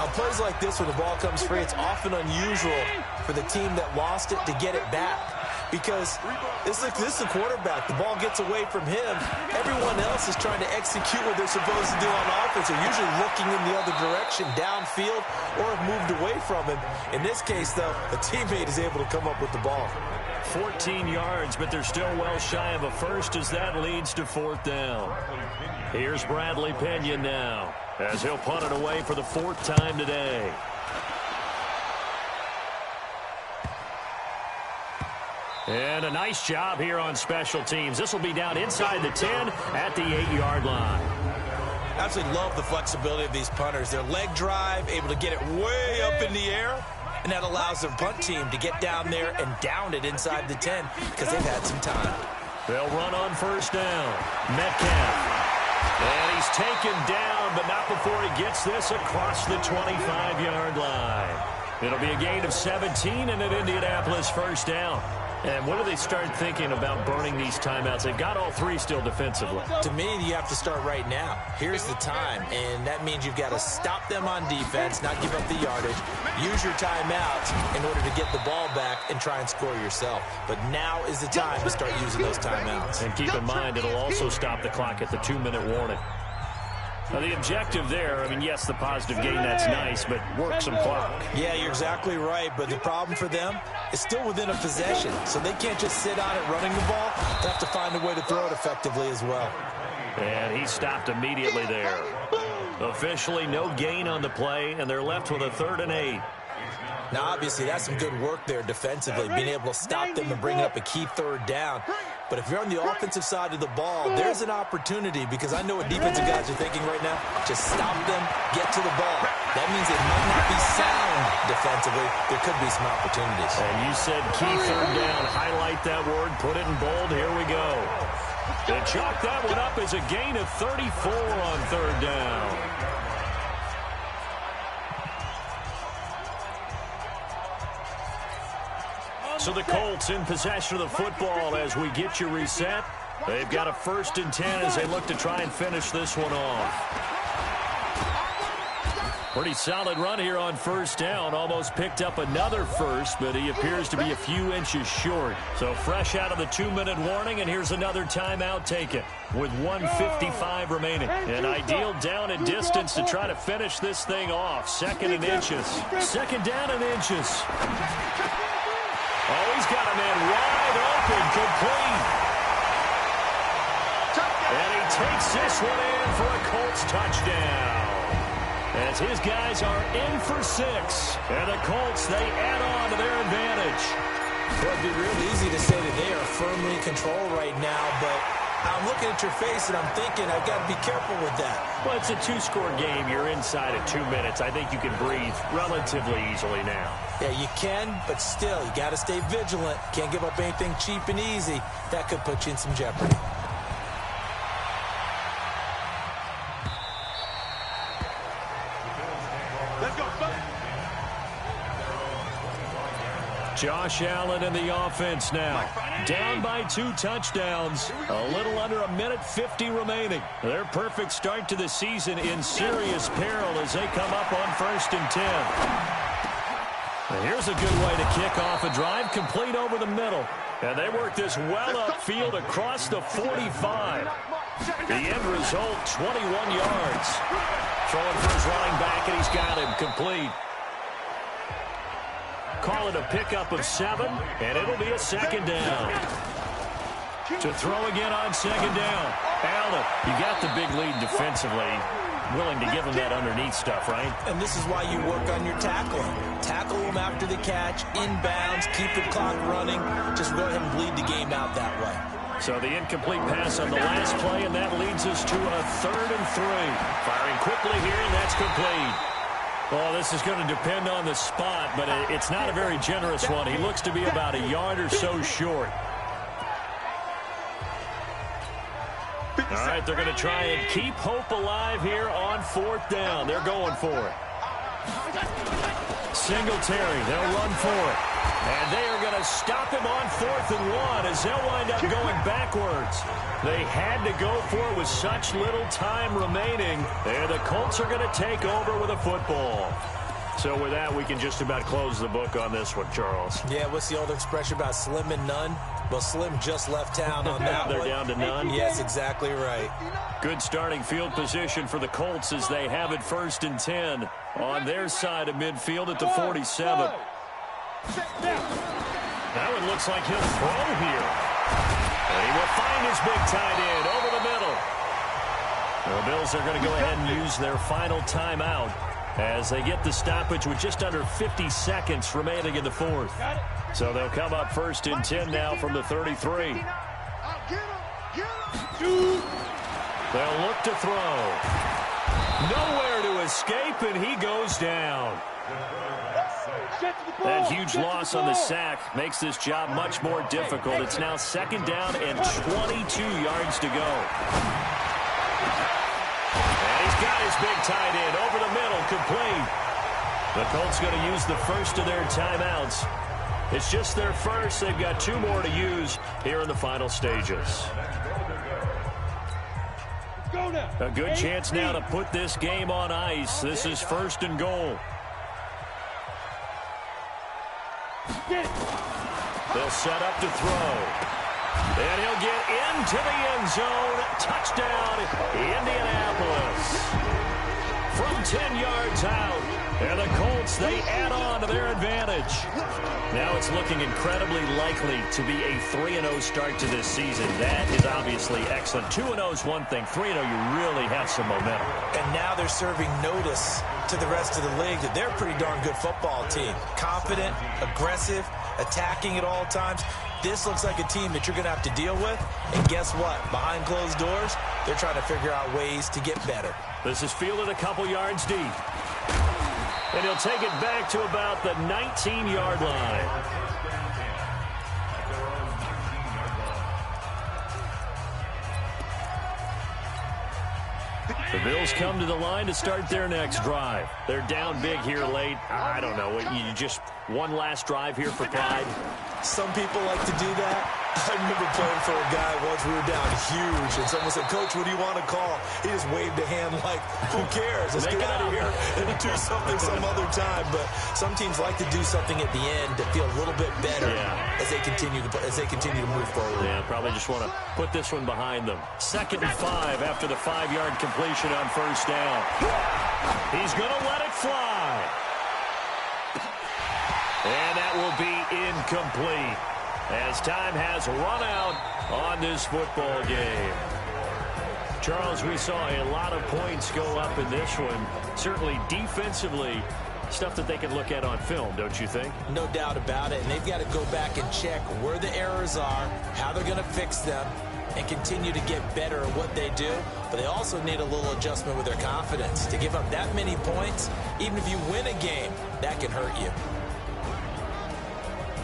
On plays like this, when the ball comes free, it's often unusual for the team that lost it to get it back. Because this is the quarterback. The ball gets away from him. Everyone else is trying to execute what they're supposed to do on offense. They're usually looking in the other direction, downfield, or have moved away from him. In this case, though, a teammate is able to come up with the ball. 14 yards, but they're still well shy of a first as that leads to 4th down. Here's Bradley Pena now as he'll punt it away for the 4th time today. And a nice job here on special teams. This will be down inside the 10 at the 8-yard line. Absolutely love the flexibility of these punters. Their leg drive, able to get it way up in the air, and that allows their punt team to get down there and down it inside the 10 because they've had some time. They'll run on 1st down. Metcalf. And he's taken down, but not before he gets this across the 25-yard line. It'll be a gain of 17 and an Indianapolis 1st down. And when do they start thinking about burning these timeouts? They've got all 3 still defensively. To me, you have to start right now. Here's the time, and that means you've got to stop them on defense, not give up the yardage, use your timeouts in order to get the ball back and try and score yourself. But now is the time to start using those timeouts. And keep in mind, it'll also stop the clock at the 2-minute warning. Now, the objective there, I mean, yes, the positive gain, that's nice, but work some clock. Yeah, you're exactly right, but the problem for them is still within a possession, so they can't just sit on it running the ball. They have to find a way to throw it effectively as well. And he stopped immediately there. Officially, no gain on the play, and they're left with a 3rd and 8. Now, obviously, that's some good work there defensively, being able to stop them and bring up a key 3rd down. But if you're on the offensive side of the ball, there's an opportunity because I know what defensive guys are thinking right now. Just stop them, get to the ball. That means it might not be sound defensively. There could be some opportunities. And you said key 3rd down. Highlight that word. Put it in bold. Here we go. And chalk that one up as a gain of 34 on 3rd down. So the Colts in possession of the football as we get you reset. They've got a 1st and 10 as they look to try and finish this one off. Pretty solid run here on 1st down. Almost picked up another first, but he appears to be a few inches short. So fresh out of the 2-minute warning, and here's another timeout taken with 1:55 remaining. An ideal down and distance to try to finish this thing off. 2nd and inches. 2nd down and inches. Oh, he's got a man wide open, complete. And he takes this one in for a Colts touchdown. As his guys are in for 6. And the Colts, they add on to their advantage. Well, it'd be real easy to say that they are firmly in control right now, but I'm looking at your face and I'm thinking I've got to be careful with that. Well, it's a 2-score game. You're inside at 2 minutes. I think you can breathe relatively easily now. Yeah, you can, but still, you got to stay vigilant. Can't give up anything cheap and easy. That could put you in some jeopardy. Let's go, son. Josh Allen in the offense now. Down by 2 touchdowns. A little under 1:50 remaining. Their perfect start to the season in serious peril as they come up on 1st and 10. Now here's a good way to kick off a drive, complete over the middle. And they work this well upfield across the 45. The end result, 21 yards. Throwing for his running back, and he's got him complete. Call it a pickup of 7, and it'll be a 2nd down. To throw again on 2nd down. Allen, you got the big lead defensively. Willing to give him that underneath stuff, right? And this is why you work on your tackling. Tackle him after the catch, inbounds, keep the clock running. Just go ahead and bleed the game out that way. So the incomplete pass on the last play, and that leads us to a 3rd and 3. Firing quickly here, and that's complete. Well, this is going to depend on the spot, but it's not a very generous one. He looks to be about a yard or so short. All right, they're going to try and keep hope alive here on 4th down. They're going for it. Singletary, they'll run for it. And they are going to stop him on 4th and 1 as they'll wind up going backwards. They had to go for it with such little time remaining. And the Colts are going to take over with a football. So with that, we can just about close the book on this one, Charles. Yeah, what's the old expression about slim and none? Well, Slim just left town on that They're one. down to none? Yes, exactly right. Good starting field position for the Colts as they have it 1st and 10 on their side of midfield at the 47. That one looks like he'll throw here. And he will find his big tight end over the middle. The Bills are going to go ahead and use their final timeout as they get the stoppage with just under 50 seconds remaining in the 4th. So they'll come up 1st and 10 now from the 33. They'll look to throw. Nowhere to escape, and he goes down. That huge loss on the sack makes this job much more difficult. It's now 2nd down and 22 yards to go. And he's got his big tight end over the middle, complete. The Colts going to use the first of their timeouts. It's just their first. They've got 2 more to use here in the final stages. A good chance now to put this game on ice. This is 1st and goal. They'll set up to throw. And he'll get into the end zone. Touchdown, Indianapolis. From 10 yards out. And the Colts, they add on to their advantage. Now it's looking incredibly likely to be a 3-0 start to this season. That is obviously excellent. 2-0 is one thing. 3-0, you really have some momentum. And now they're serving notice to the rest of the league that they're a pretty darn good football team. Confident, aggressive, attacking at all times. This looks like a team that you're going to have to deal with. And guess what? Behind closed doors, they're trying to figure out ways to get better. This is fielded a couple yards deep. And he'll take it back to about the 19-yard line. The Bills come to the line to start their next drive. They're down big here late. I don't know. You just one last drive here for pride? Some people like to do that. I remember playing for a guy once. We were down huge, and someone said, "Coach, what do you want to call?" He just waved a hand like, "Who cares? Let's get out of here and do something some other time." But some teams like to do something at the end to feel a little bit better as they continue to move forward. Yeah, probably just want to put this one behind them. 2nd and 5 after the 5-yard completion on 1st down. He's going to let it fly. And that will be incomplete as time has run out on this football game. Charles, we saw a lot of points go up in this one. Certainly defensively, stuff that they can look at on film, don't you think? No doubt about it. And they've got to go back and check where the errors are, how they're going to fix them, and continue to get better at what they do. But they also need a little adjustment with their confidence. To give up that many points, even if you win a game, that can hurt you.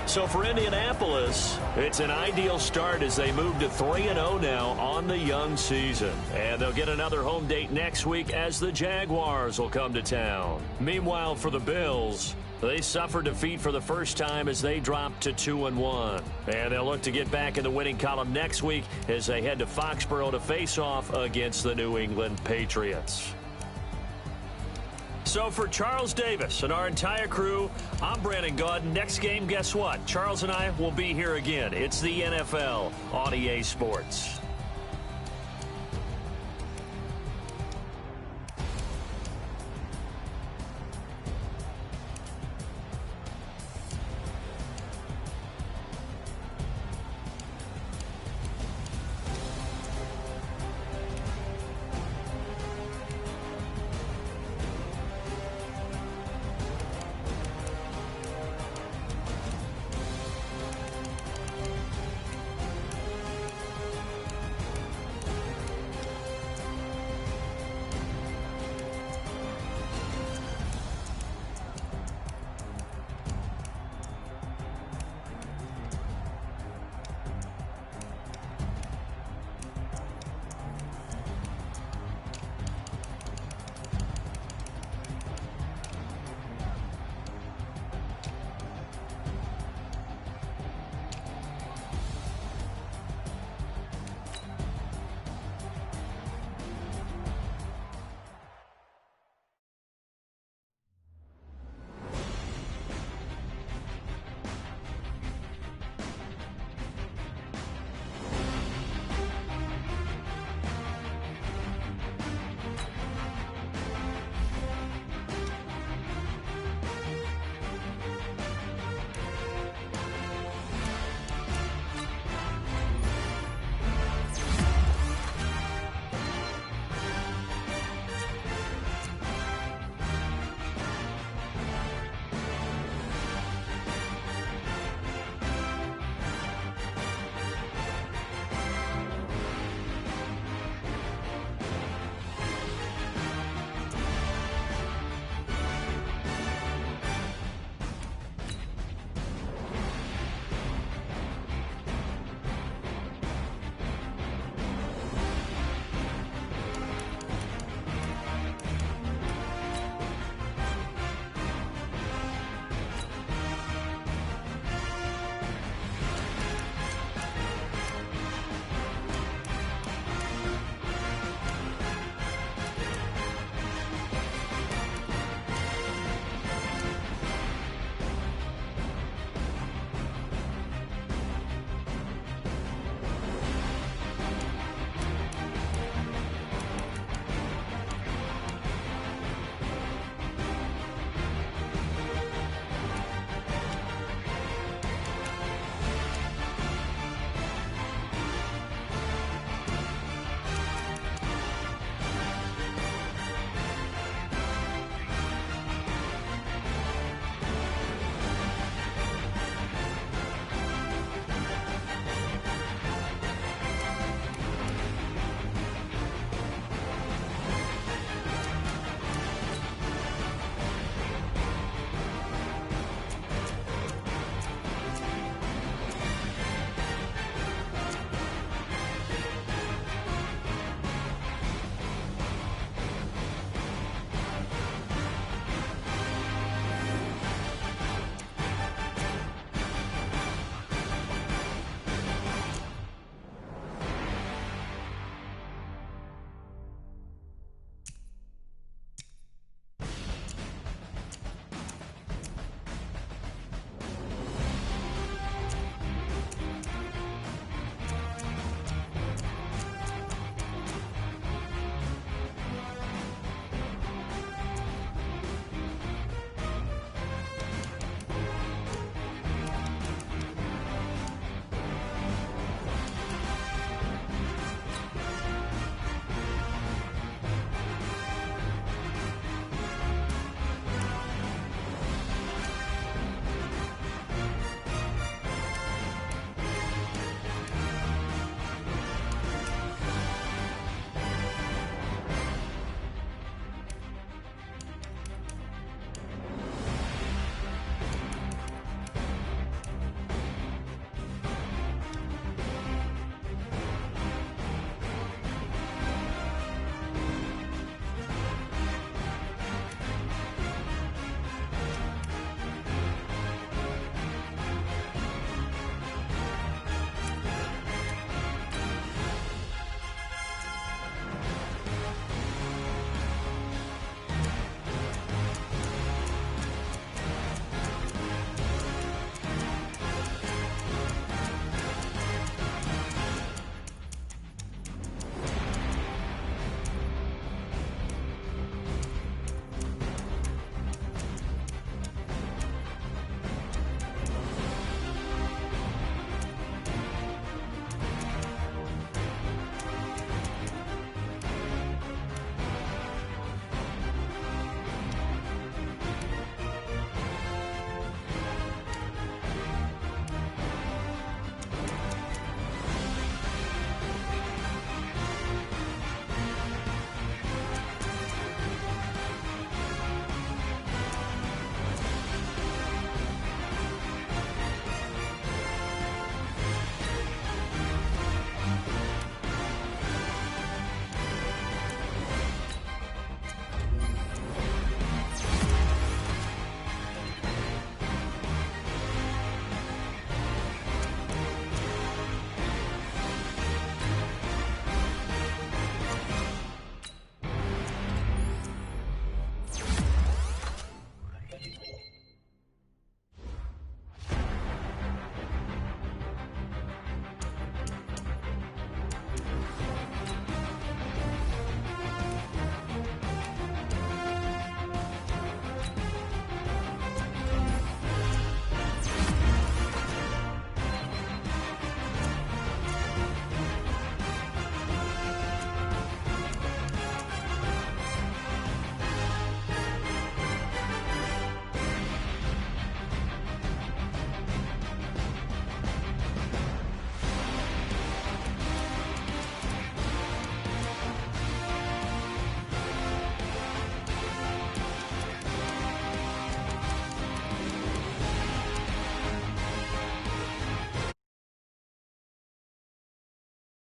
So for Indianapolis, it's an ideal start as they move to 3-0 now on the young season. And they'll get another home date next week as the Jaguars will come to town. Meanwhile, for the Bills, they suffered defeat for the first time as they dropped to 2-1. And they'll look to get back in the winning column next week as they head to Foxborough to face off against the New England Patriots. So for Charles Davis and our entire crew, I'm Brandon Gaudin. Next game, guess what? Charles and I will be here again. It's the NFL on EA Sports.